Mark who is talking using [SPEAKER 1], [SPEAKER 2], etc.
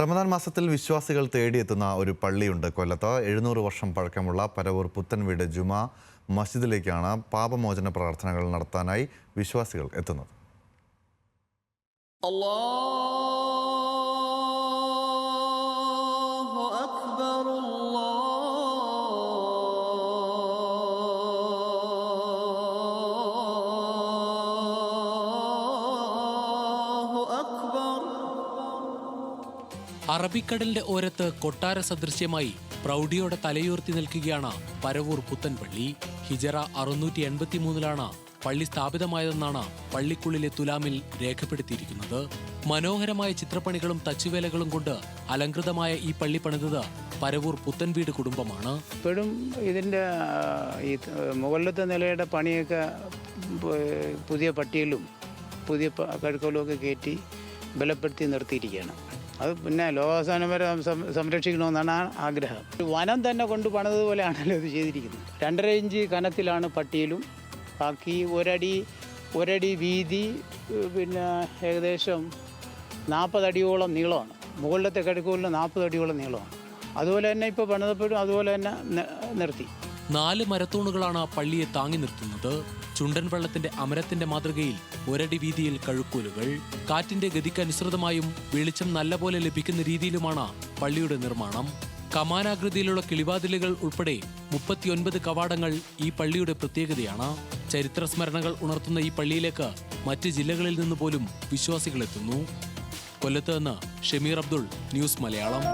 [SPEAKER 1] റമദാൻ മാസത്തിൽ വിശ്വാസികൾ തേടിയെത്തുന്ന ഒരു പള്ളിയുണ്ട് കൊല്ലത്ത്. 700 വർഷം പഴക്കമുള്ള പരവൂർ പുത്തൻവീട് ജുമാ മസ്ജിദിലേക്കാണ് പാപമോചന പ്രാർത്ഥനകൾ നടത്താനായി വിശ്വാസികൾ എത്തുന്നത്.
[SPEAKER 2] അറബിക്കടലിന്റെ ഓരത്ത് കൊട്ടാര സദൃശ്യമായി പ്രൗഢിയോടെ തലയുയർത്തി നിൽക്കുകയാണ് പരവൂർ പുത്തൻപള്ളി. ഹിജറ 683 പള്ളി സ്ഥാപിതമായതെന്നാണ് പള്ളിക്കുള്ളിലെ തുലാമിൽ രേഖപ്പെടുത്തിയിരിക്കുന്നത്. മനോഹരമായ ചിത്രപ്പണികളും തച്ചുവേലകളും കൊണ്ട് അലങ്കൃതമായ ഈ പള്ളി പണിതത് പരവൂർ പുത്തൻവീട് കുടുംബമാണ്.
[SPEAKER 3] ഇപ്പോഴും ഇതിൻ്റെ ഈ മുകളിലത്തെ നിലയുടെ പണിയൊക്കെ പുതിയ പട്ടികളും പുതിയ കഴുക്കോലും ഒക്കെ കയറ്റി ബലപ്പെടുത്തി നിർത്തിയിരിക്കുകയാണ്. അത് പിന്നെ ലോകാവസാനം വരെ സംരക്ഷിക്കണമെന്നാണ് ആഗ്രഹം. വനം തന്നെ കൊണ്ട് പണിതുപോലെയാണല്ലോ ഇത് ചെയ്തിരിക്കുന്നത്. 2.5 ഇഞ്ച് കനത്തിലാണ് പട്ടിയിലും, ബാക്കി ഒരടി വീതി, പിന്നെ ഏകദേശം 40 അടിയോളം നീളമാണ്. മുകളിലത്തെ കടുക്കൂലിന് 40 അടിയോളം നീളമാണ്. അതുപോലെ തന്നെ ഇപ്പോൾ പണിതപ്പോഴും അതുപോലെ തന്നെ നിർത്തി.
[SPEAKER 2] 4 മരത്തൂണുകളാണ് പള്ളിയെ താങ്ങി നിർത്തുന്നത്. ചുണ്ടൻ വെള്ളത്തിന്റെ അമരത്തിന്റെ മാതൃകയിൽ ഒരടി വീതിയിൽ കഴുക്കൂലുകൾ. കാറ്റിന്റെ ഗതിക്കനുസൃതമായും വെളിച്ചം നല്ലപോലെ ലഭിക്കുന്ന രീതിയിലുമാണ് പള്ളിയുടെ നിർമ്മാണം. കമാനാകൃതിയിലുള്ള കിളിവാതിലുകൾ ഉൾപ്പെടെ 39 കവാടങ്ങൾ ഈ പള്ളിയുടെ പ്രത്യേകതയാണ്. ചരിത്ര സ്മരണകൾ ഉണർത്തുന്ന ഈ പള്ളിയിലേക്ക് മറ്റ് ജില്ലകളിൽ നിന്ന് പോലും വിശ്വാസികൾ എത്തുന്നു. കൊല്ലത്ത് നിന്ന് ഷമീർ അബ്ദുൾ, ന്യൂസ് മലയാളം.